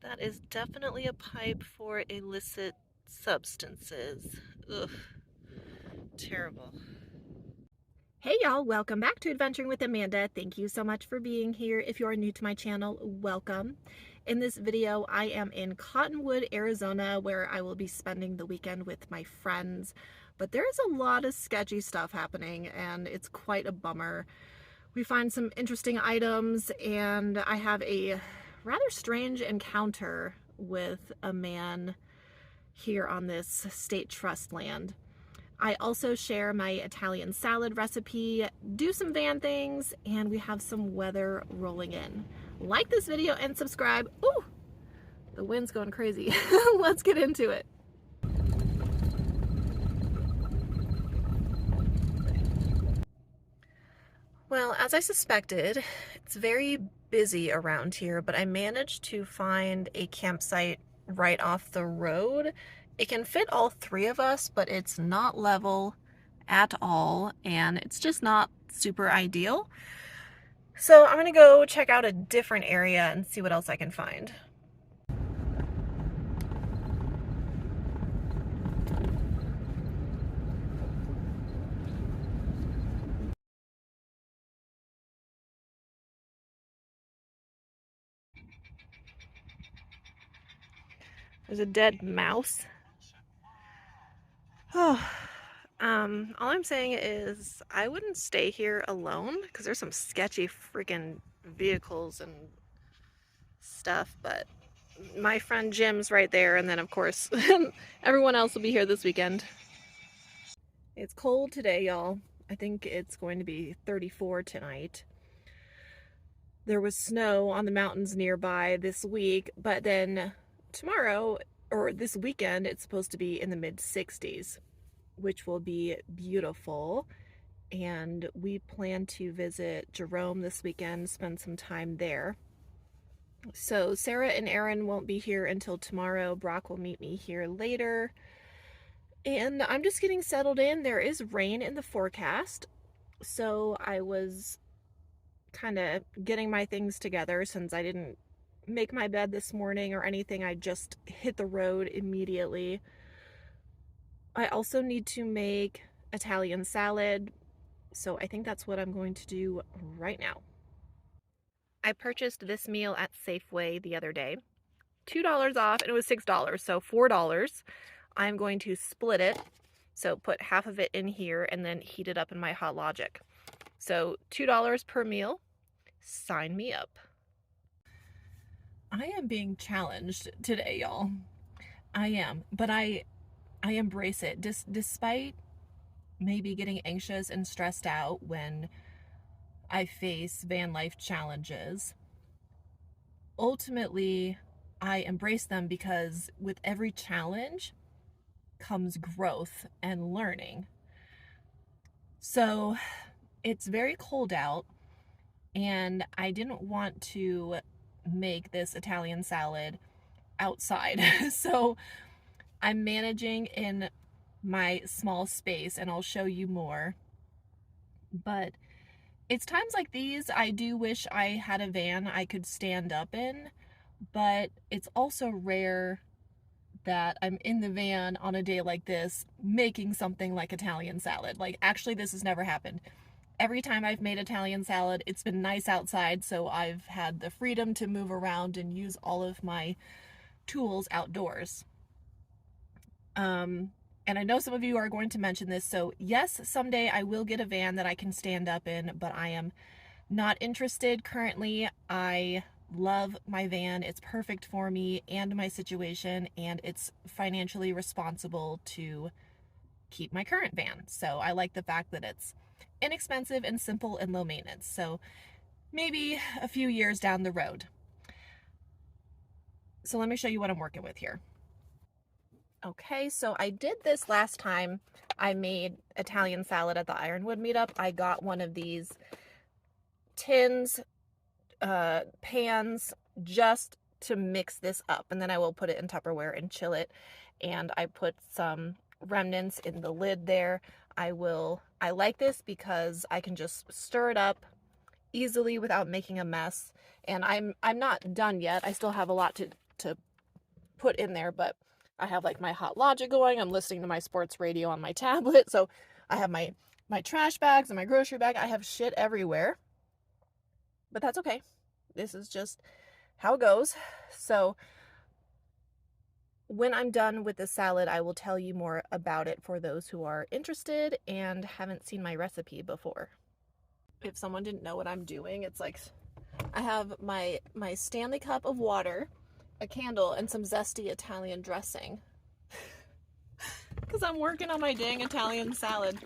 That is definitely a pipe for illicit substances. Ugh, terrible. Hey y'all, welcome back to Adventuring with Amanda. Thank you so much for being here. If you are new to my channel, welcome. In this video, I am in Cottonwood, Arizona, where I will be spending the weekend with my friends. But there is a lot of sketchy stuff happening, and it's quite a bummer. We find some interesting items, and I have a rather strange encounter with a man here on this state trust land. I also share my Italian salad recipe, do some van things, and we have some weather rolling in. Like this video and subscribe. Ooh, the wind's going crazy. Let's get into it. Well, as I suspected, it's very busy around here, but I managed to find a campsite right off the road. It can fit all three of us, but it's not level at all, and it's just not super ideal. So I'm gonna go check out a different area and see what else I can find. There's a dead mouse. Oh, all I'm saying is I wouldn't stay here alone because there's some sketchy freaking vehicles and stuff, but my friend Jim's right there, and then of course everyone else will be here this weekend. It's cold today, y'all. I think it's going to be 34 tonight. There was snow on the mountains nearby this week, but then tomorrow or this weekend it's supposed to be in the mid 60s, which will be beautiful. And we plan to visit Jerome this weekend, spend some time there. So Sarah and Aaron won't be here until tomorrow. Brock will meet me here later. And I'm just getting settled in. There is rain in the forecast. So I was kind of getting my things together since I didn't make my bed this morning or anything. I just hit the road immediately. I also need to make Italian salad. So I think that's what I'm going to do right now. I purchased this meal at Safeway the other day. $2 off, and it was $6, so $4. I'm going to split it. So put half of it in here and then heat it up in my Hot Logic. So $2 per meal. Sign me up. I am being challenged today, y'all. I am, but I embrace it. Despite maybe getting anxious and stressed out when I face van life challenges, ultimately I embrace them because with every challenge comes growth and learning. So it's very cold out, and I didn't want to make this Italian salad outside. So I'm managing in my small space, and I'll show you more. But it's times like these I do wish I had a van I could stand up in, but it's also rare that I'm in the van on a day like this making something like Italian salad. Like, actually, this has never happened. Every time I've made Italian salad, it's been nice outside, so I've had the freedom to move around and use all of my tools outdoors. And I know some of you are going to mention this, so yes, someday I will get a van that I can stand up in, but I am not interested currently. I love my van. It's perfect for me and my situation, and it's financially responsible to keep my current van. So I like the fact that it's inexpensive and simple and low maintenance. So maybe a few years down the road. So let me show you what I'm working with here. Okay, so I did this last time I made Italian salad at the Ironwood meetup. I got one of these tins, pans, just to mix this up, and then I will put it in Tupperware and chill it. And I put some remnants in the lid there. I like this because I can just stir it up easily without making a mess. And I'm not done yet. I still have a lot to to put in there, but I have like my Hot Logic going. I'm listening to my sports radio on my tablet. So I have my trash bags and my grocery bag. I have shit everywhere. But that's okay. This is just how it goes. So when I'm done with the salad, I will tell you more about it for those who are interested and haven't seen my recipe before. If someone didn't know what I'm doing, it's like I have my Stanley cup of water, a candle, and some zesty Italian dressing. Because I'm working on my dang Italian salad.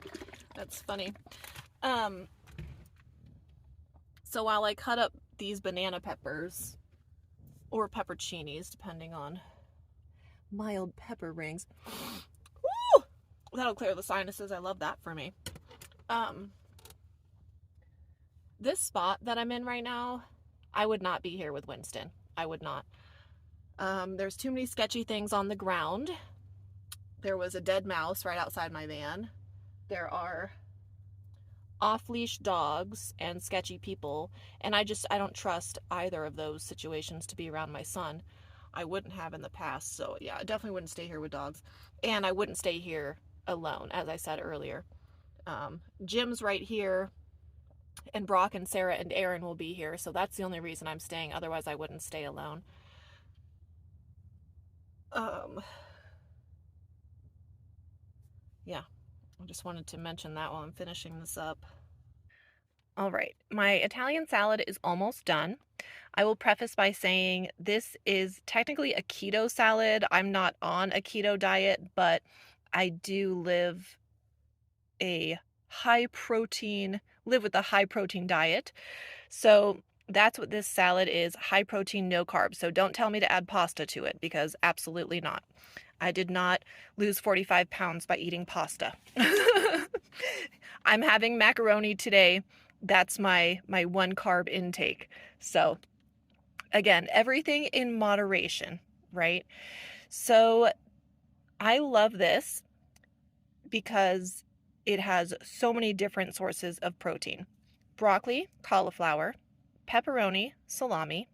That's funny. So while I cut up these banana peppers, or pepperoncinis, depending on mild pepper rings. Woo! That'll clear the sinuses. I love that for me. This spot that I'm in right now, I would not be here with Winston. I would not. There's too many sketchy things on the ground. There was a dead mouse right outside my van. There are off-leash dogs and sketchy people, and I don't trust either of those situations to be around my son. I wouldn't have in the past, so yeah, I definitely wouldn't stay here with dogs, and I wouldn't stay here alone, as I said earlier. Jim's right here, and Brock and Sarah and Aaron will be here, so that's the only reason I'm staying. Otherwise, I wouldn't stay alone. Yeah, I just wanted to mention that while I'm finishing this up. All right, my Italian salad is almost done. I will preface by saying this is technically a keto salad. I'm not on a keto diet, but I do live with a high protein diet. So that's what this salad is, high protein, no carbs. So don't tell me to add pasta to it, because absolutely not. I did not lose 45 pounds by eating pasta. I'm having macaroni today. That's my one carb intake. So again, everything in moderation, right? So I love this because it has so many different sources of protein. Broccoli, cauliflower, pepperoni, salami,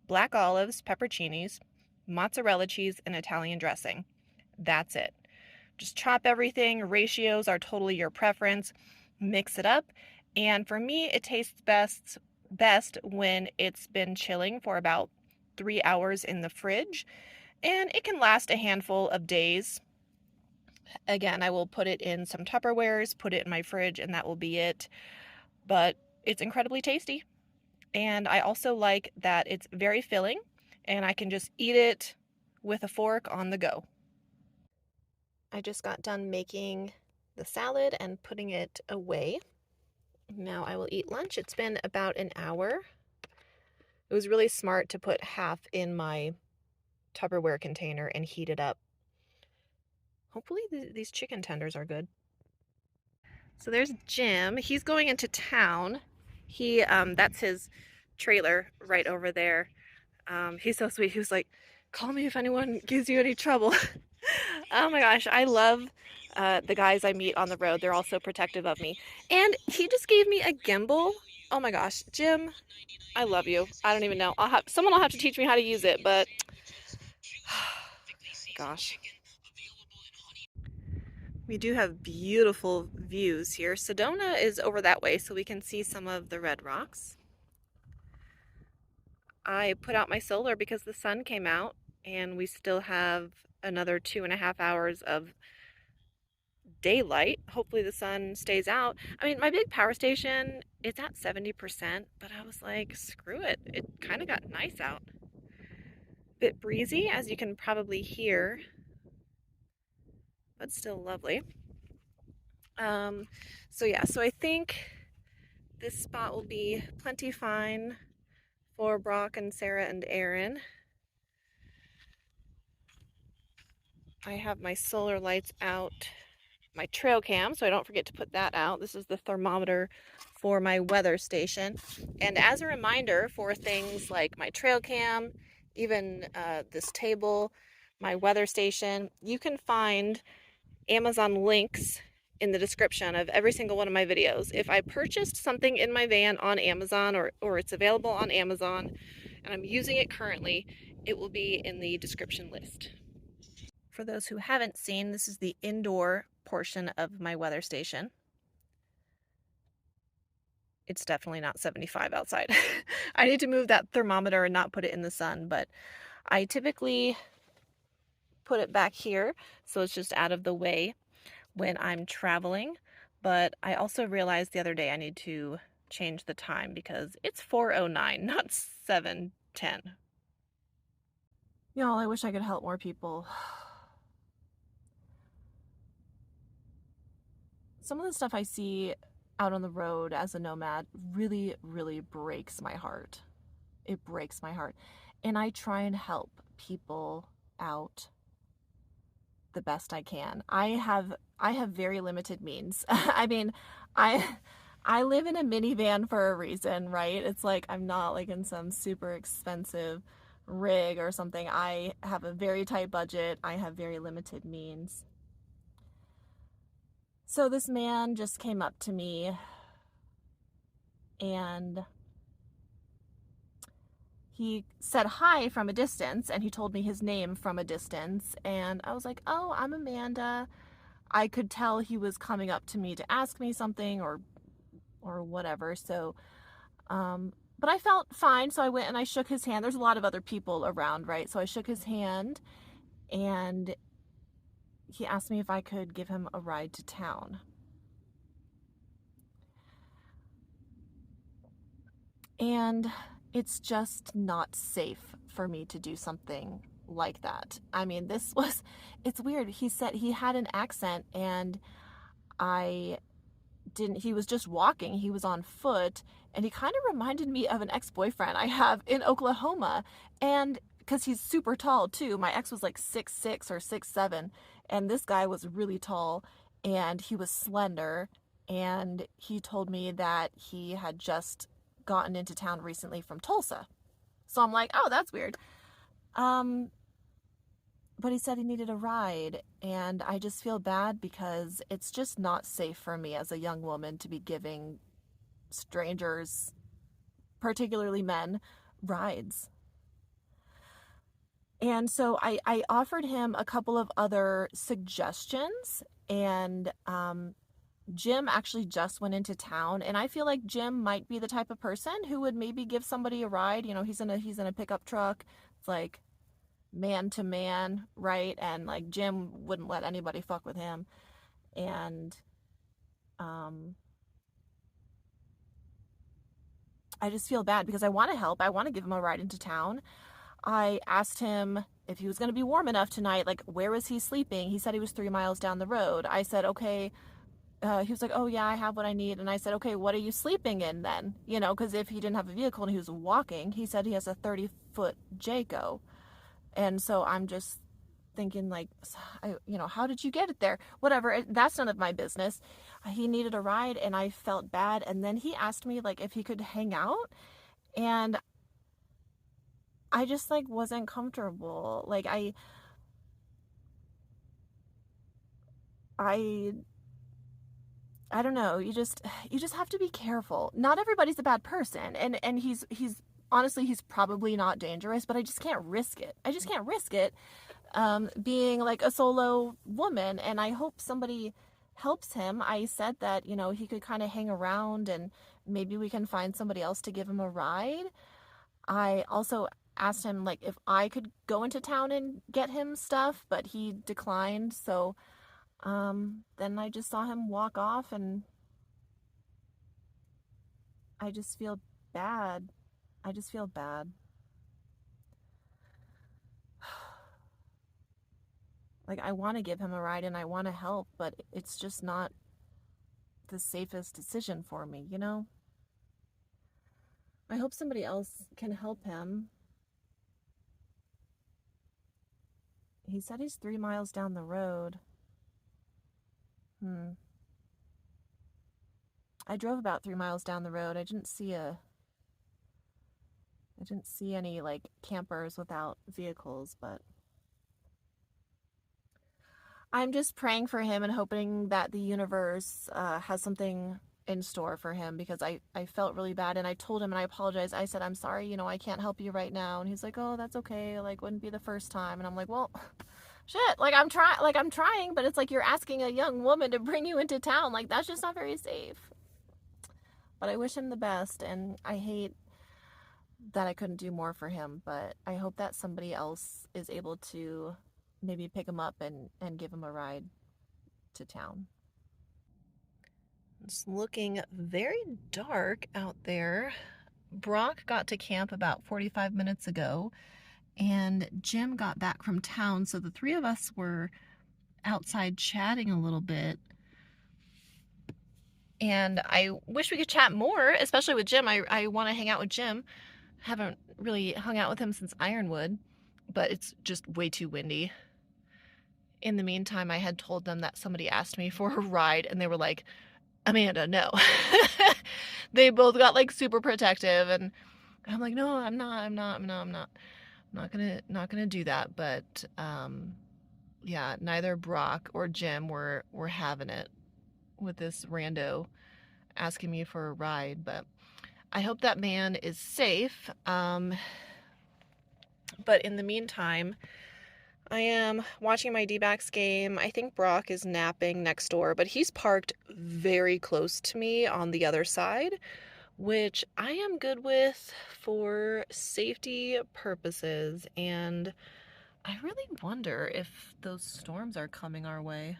black olives, pepperoncinis, mozzarella cheese, and Italian dressing. That's it. Just chop everything. Ratios are totally your preference. Mix it up. And for me, it tastes best when it's been chilling for about 3 hours in the fridge. And it can last a handful of days. Again, I will put it in some Tupperwares, put it in my fridge, and that will be it. But it's incredibly tasty. And I also like that it's very filling, and I can just eat it with a fork on the go. I just got done making the salad and putting it away. Now I will eat lunch. It's been about an hour. It was really smart to put half in my Tupperware container and heat it up. Hopefully these chicken tenders are good. So there's Jim. He's going into town. That's his trailer right over there. He's so sweet. He was like, call me if anyone gives you any trouble. Oh my gosh, I love the guys I meet on the road. They're all so protective of me. And he just gave me a gimbal. Oh my gosh, Jim, I love you. I don't even know. Someone will have to teach me how to use it, but gosh. We do have beautiful views here. Sedona is over that way, so we can see some of the red rocks. I put out my solar because the sun came out, and we still have another 2.5 hours of daylight. Hopefully the sun stays out. I mean, my big power station, it's at 70%, but I was like, screw it. It kind of got nice out. Bit breezy, as you can probably hear, but still lovely. So yeah, so I think this spot will be plenty fine for Brock and Sarah and Aaron. I have my solar lights out, my trail cam, so I don't forget to put that out. This is the thermometer for my weather station. And as a reminder for things like my trail cam, even this table, my weather station, you can find Amazon links in the description of every single one of my videos. If I purchased something in my van on Amazon or it's available on Amazon and I'm using it currently, It will be in the description list. For those who haven't seen, this is the indoor portion of my weather station. It's definitely not 75 outside. I need to move that thermometer and not put it in the sun, but I typically put it back here so it's just out of the way when I'm traveling. But I also realized the other day I need to change the time because it's 4:09, not 7:10. Y'all, I wish I could help more people. Some of the stuff I see out on the road as a nomad really, really breaks my heart. It breaks my heart. And I try and help people out the best I can. I have very limited means. I mean, I I live in a minivan for a reason, right? It's like I'm not like in some super expensive rig or something. I have a very tight budget. I have very limited means. So this man just came up to me and he said hi from a distance and he told me his name from a distance. And I was like, oh, I'm Amanda. I could tell he was coming up to me to ask me something or whatever. So, but I felt fine. So I went and I shook his hand. There's a lot of other people around, right? So I shook his hand and he asked me if I could give him a ride to town. And it's just not safe for me to do something like that. I mean, it's weird. He said he had an accent and I didn't, he was just walking, he was on foot, and he kind of reminded me of an ex-boyfriend I have in Oklahoma. And because he's super tall too. My ex was like 6'6" or 6'7", and this guy was really tall and he was slender. And he told me that he had just gotten into town recently from Tulsa. So I'm like, oh, that's weird. Um, but he said he needed a ride, and I just feel bad because it's just not safe for me as a young woman to be giving strangers, particularly men, rides. And so I offered him a couple of other suggestions, and Jim actually just went into town, and I feel like Jim might be the type of person who would maybe give somebody a ride. You know, he's in a pickup truck. It's like man to man, right? And like Jim wouldn't let anybody fuck with him. And um I just feel bad because I want to help. I want to give him a ride into town. I asked him if he was going to be warm enough tonight, like where was he sleeping? He said he was 3 miles down the road. I said, okay. He was like, oh yeah, I have what I need. And I said, okay, what are you sleeping in then? You know, because if he didn't have a vehicle and he was walking, he said he has a 30-foot Jayco. And so I'm just thinking like, how did you get it there? Whatever, that's none of my business. He needed a ride and I felt bad. And then he asked me like if he could hang out, and I just like wasn't comfortable. Like I don't know. You just have to be careful. Not everybody's a bad person, and he's honestly he's probably not dangerous, but I just can't risk it. I just can't risk it, being like a solo woman. And I hope somebody helps him. I said that he could kind of hang around, and maybe we can find somebody else to give him a ride. I also asked him like if I could go into town and get him stuff, but he declined. So then I just saw him walk off, and I just feel bad. I just feel bad. Like, I want to give him a ride and I want to help, but it's just not the safest decision for me, you know? I hope somebody else can help him. He said he's 3 miles down the road. I drove about 3 miles down the road. I didn't see any like campers without vehicles, but I'm just praying for him and hoping that the universe has something in store for him because I felt really bad, and I told him and I apologized. I said, I'm sorry, you know, I can't help you right now. And he's like, oh, that's okay. Like, wouldn't be the first time. And I'm like, well, shit, I'm trying, but it's like you're asking a young woman to bring you into town. Like, that's just not very safe. But I wish him the best, and I hate that I couldn't do more for him, but I hope that somebody else is able to maybe pick him up and give him a ride to town. It's looking very dark out there. Brock got to camp about 45 minutes ago, and Jim got back from town, so the three of us were outside chatting a little bit. And I wish we could chat more, especially with Jim. I want to hang out with Jim. Haven't really hung out with him since Ironwood, but it's just way too windy. In the meantime, I had told them that somebody asked me for a ride, and they were like, Amanda, no. They both got like super protective, and I'm like, no, I'm not gonna do that. But yeah, neither Brock or Jim were having it with this rando asking me for a ride. But I hope that man is safe. But in the meantime, I am watching my D-backs game. I think Brock is napping next door, but he's parked very close to me on the other side, which I am good with for safety purposes. And I really wonder if those storms are coming our way.